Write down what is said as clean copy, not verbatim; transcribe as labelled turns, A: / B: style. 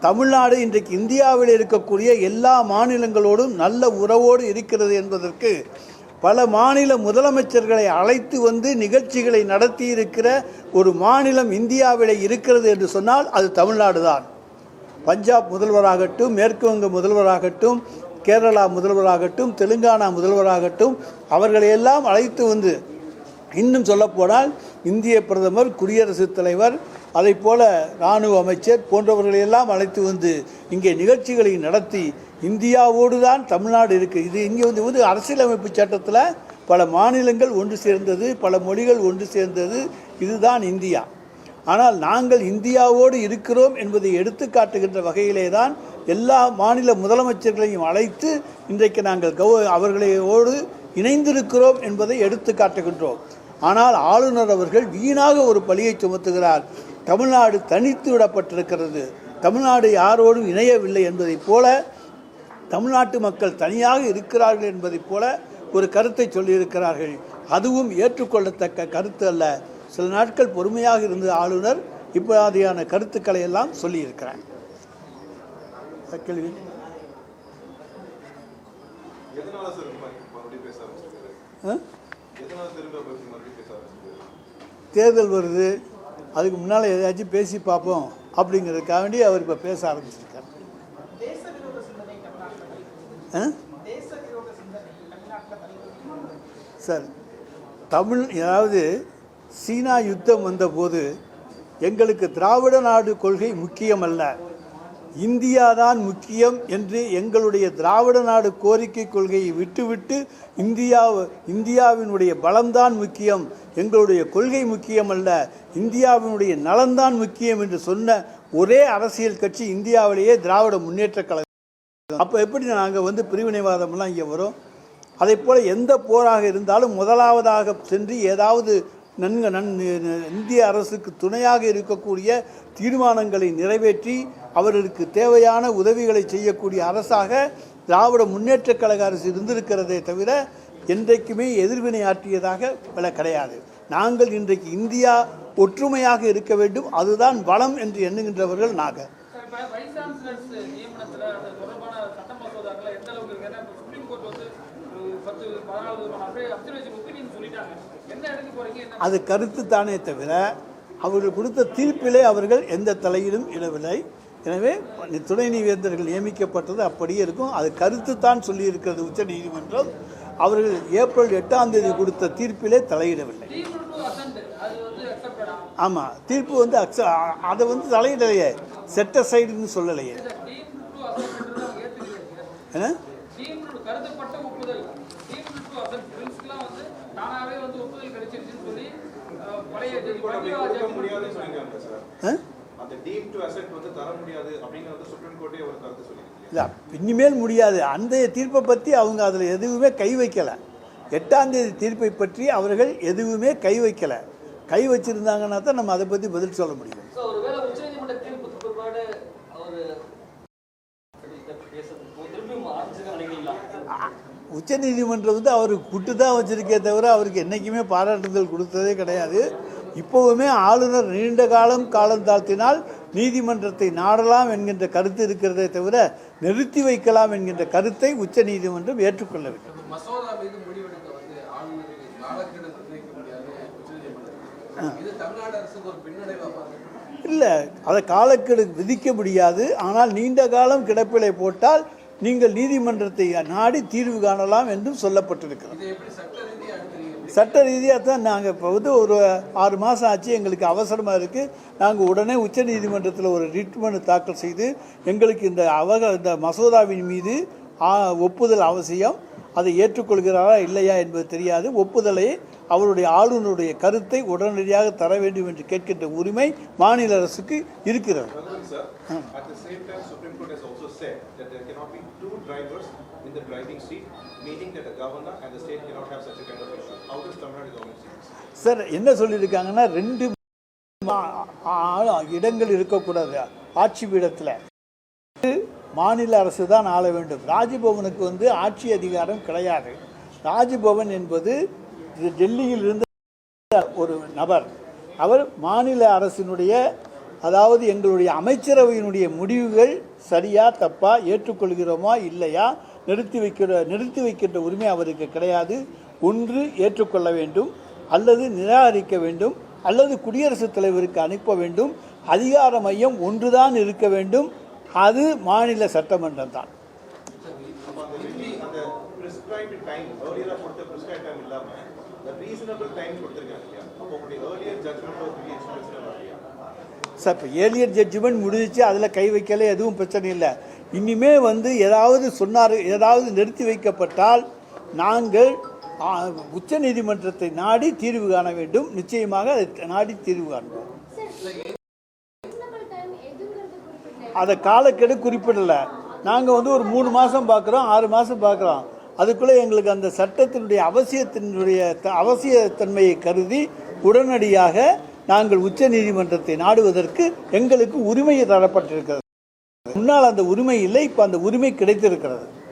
A: தமிழ்நாடு இன்றைக்கு இந்தியாவில் இருக்கக்கூடிய எல்லா மாநிலங்களோடும் நல்ல உறவோடு இருக்கிறது என்பதற்கு பல மாநில முதலமைச்சர்களை அழைத்து வந்து நிகழ்ச்சிகளை நடத்தி இருக்கிற ஒரு மாநிலம் இந்தியாவில் இருக்கிறது என்று சொன்னால் அது தமிழ்நாடு தான். பஞ்சாப் முதல்வராகட்டும், மேற்கு வங்க முதல்வராகட்டும், கேரளா முதல்வராகட்டும், தெலுங்கானா முதல்வராகட்டும், அவர்களையெல்லாம் அழைத்து வந்து, இன்னும் சொல்லப்போனால் இந்திய பிரதமர், குடியரசுத் தலைவர், அதை போல இராணுவ அமைச்சர் போன்றவர்களையெல்லாம் அழைத்து வந்து இங்கே நிகழ்ச்சிகளை நடத்தி இந்தியாவோடு தான் தமிழ்நாடு இருக்குது. இது இங்கே வந்து அரசியலமைப்பு சட்டத்தில் பல மாநிலங்கள் ஒன்று சேர்ந்தது, பல மொழிகள் ஒன்று சேர்ந்தது, இதுதான் இந்தியா. ஆனால் நாங்கள் இந்தியாவோடு இருக்கிறோம் என்பதை எடுத்து காட்டுகின்ற வகையிலே தான் எல்லா மாநில முதலமைச்சர்களையும் அழைத்து இன்றைக்கு நாங்கள் அவர்களோடு இணைந்திருக்கிறோம் என்பதை எடுத்து காட்டுகின்றோம். ஆனால் ஆளுநர் அவர்கள் வீணாக ஒரு பழியை சுமத்துகிறார். தமிழ்நாடு தனித்து விடப்பட்டிருக்கிறது, தமிழ்நாடு யாரோடும் இணையவில்லை என்பதைப் போல, தமிழ்நாட்டு மக்கள் தனியாக இருக்கிறார்கள் என்பதைப் போல ஒரு கருத்தை சொல்லியிருக்கிறார்கள். அதுவும் ஏற்றுக்கொள்ளத்தக்க கருத்து அல்ல. சில நாட்கள் பொறுமையாக இருந்த ஆளுநர் இப்படியான கருத்துக்களை எல்லாம் சொல்லியிருக்கிறார். கேள்வி தேர்தல் வருது, அதுக்கு முன்னால் ஏதாச்சும் பேசி பார்ப்போம் அப்படிங்கிறதுக்காக வேண்டி அவர் இப்போ பேச ஆரம்பிச்சிருக்கார். சார், அதாவது சீனா யுத்தம் வந்தபோது எங்களுக்கு திராவிட நாடு கொள்கை முக்கியமல்ல, இந்தியா தான் முக்கியம் என்று எங்களுடைய திராவிட நாடு கோரிக்கை கொள்கையை விட்டுவிட்டு இந்தியாவினுடைய பலம்தான் முக்கியம், எங்களுடைய கொள்கை முக்கியமல்ல, இந்தியாவினுடைய நலன்தான் முக்கியம் என்று சொன்ன ஒரே அரசியல் கட்சி இந்தியாவிலேயே திராவிட முன்னேற்ற கழகம். அப்போ எப்படி நாங்கள் பிரிவினைவாதம்லாம் இங்கே வரும்? அதே போல் எந்த போராக இருந்தாலும் முதலாவதாக சென்று ஏதாவது இந்திய அரசுக்கு துணையாக இருக்கக்கூடிய தீர்மானங்களை நிறைவேற்றி அவர்களுக்கு தேவையான உதவிகளை செய்யக்கூடிய அரசாக திராவிட முன்னேற்ற கழக அரசு இருந்திருக்கிறதே தவிர என்றைக்குமே எதிர்வினை ஆற்றியதாக கிடையாது. நாங்கள் இன்றைக்கு இந்தியா ஒற்றுமையாக இருக்க வேண்டும், அதுதான் பலம் என்று எண்ணுகின்றவர்கள் நாங்கள். அது கருத்து தானே தவிர அவர்கள் கொடுத்த தீர்ப்பிலே அவர்கள் எந்த தலையிலும் இடவில்லை. எனவே துணை நீதிபதிகள் நியமிக்கப்பட்டது அப்படியே இருக்கும். அது கருத்து தான் சொல்லியிருக்கிறது உச்ச நீதிமன்றம். அவர்கள் ஏப்ரல் 8ஆம் தேதி கொடுத்த தீர்ப்பிலே தலையிடவில்லை. ஆமாம், தீர்ப்பு அதை தலையிடலையே, செட்ட சைடுன்னு சொல்லலையே. என்ன இனிமேல் முடியாது. அந்த தீர்ப்பை பற்றி அவங்க அதில் எதுவுமே கை வைக்கலை. 8ஆம் தேதி தீர்ப்பை பற்றி அவர்கள் எதுவுமே கை வைக்கலை. கை வச்சிருந்தாங்கன்னா தான் நம்ம அதை பற்றி பதில் சொல்ல முடியும். உச்ச நீதிமன்றம் அவருக்கு குட்டு தான் வச்சிருக்கே தவிர அவருக்கு என்றைக்குமே பாராட்டுதல் கொடுத்ததே கிடையாது. இப்போவுமே ஆளுநர் நீண்ட காலம் தாழ்த்தினால் நீதிமன்றத்தை நாடலாம் என்கின்ற கருத்து இருக்கிறதே தவிர நிறுத்தி வைக்கலாம் என்கின்ற கருத்தை உச்ச நீதிமன்றம் ஏற்றுக்கொள்ளவில்லை. இல்லை, அதை காலக்கெடு விதிக்க முடியாது. ஆனால் நீண்ட காலம் கிடப்பிலை போட்டால் நீங்கள் நீதிமன்றத்தை நாடி தீர்வு காணலாம் என்றும் சொல்லப்பட்டிருக்கிறது. சட்ட ரீதியாக தான் நாங்கள் இப்போ ஒரு 6 மாதம் ஆச்சு, எங்களுக்கு அவசரமாக இருக்குது. நாங்கள் உடனே உச்ச நீதிமன்றத்தில் ஒரு ரிட் மனு தாக்கல் செய்து எங்களுக்கு இந்த மசோதாவின் மீது ஒப்புதல் அவசியம், அதை ஏற்றுக்கொள்கிறாரா இல்லையா என்பது தெரியாது. ஒப்புதலை அவருடைய ஆளுநருடைய கருத்தை உடனடியாக தர வேண்டும் என்று கேட்கின்ற உரிமை மாநில அரசுக்கு இருக்கிறது. சார், என்ன சொல்லியிருக்காங்கன்னா 2 இடங்கள் இருக்கக்கூடாது ஆட்சி பீடத்தில். மாநில அரசு தான் ஆள வேண்டும். ராஜ்பவனுக்கு ஆட்சி அதிகாரம் கிடையாது. ராஜ்பவன் என்பது டெல்லியில் இருந்த ஒரு நபர். அவர் மாநில அரசினுடைய அதாவது எங்களுடைய அமைச்சரவையினுடைய முடிவுகள் சரியா தப்பா, ஏற்றுக்கொள்கிறோமா இல்லையா, நிறுத்தி வைக்கின்ற உரிமை அவருக்கு கிடையாது. ஒன்று ஏற்றுக்கொள்ள வேண்டும், அல்லது நிராகரிக்க வேண்டும், அல்லது குடியரசுத் தலைவருக்கு அனுப்ப வேண்டும். அதிகார மையம் ஒன்றுதான் இருக்க வேண்டும், அது மாநில சட்டமன்றம் தான். சார், இப்போ ஏர்லியர் ஜட்ஜ்மெண்ட் முடிஞ்சிச்சு, அதில் கை வைக்கல, எதுவும் பிரச்சனை இல்லை. இனிமே ஏதாவது சொன்னார், ஏதாவது நிறுத்தி வைக்கப்பட்டால் நாங்கள் உச்ச நீதிமன்றத்தை நாடி தீர்வு காண வேண்டும். நிச்சயமாக அதை நாடி தீர்வு காண்போம். அதை காலக்கெடு குறிப்பிடலை. நாங்கள் ஒரு 3 மாதம் பார்க்குறோம், 6 மாதம் பார்க்குறோம். அதுக்குள்ளே எங்களுக்கு அந்த சட்டத்தினுடைய அவசியத்தன்மையை கருதி உடனடியாக நாங்கள் உச்ச நீதிமன்றத்தை நாடுவதற்கு எங்களுக்கு உரிமை தரப்பட்டிருக்கிறது. முன்னால் அந்த உரிமை இல்லை, இப்போ அந்த உரிமை கிடைத்திருக்கிறது.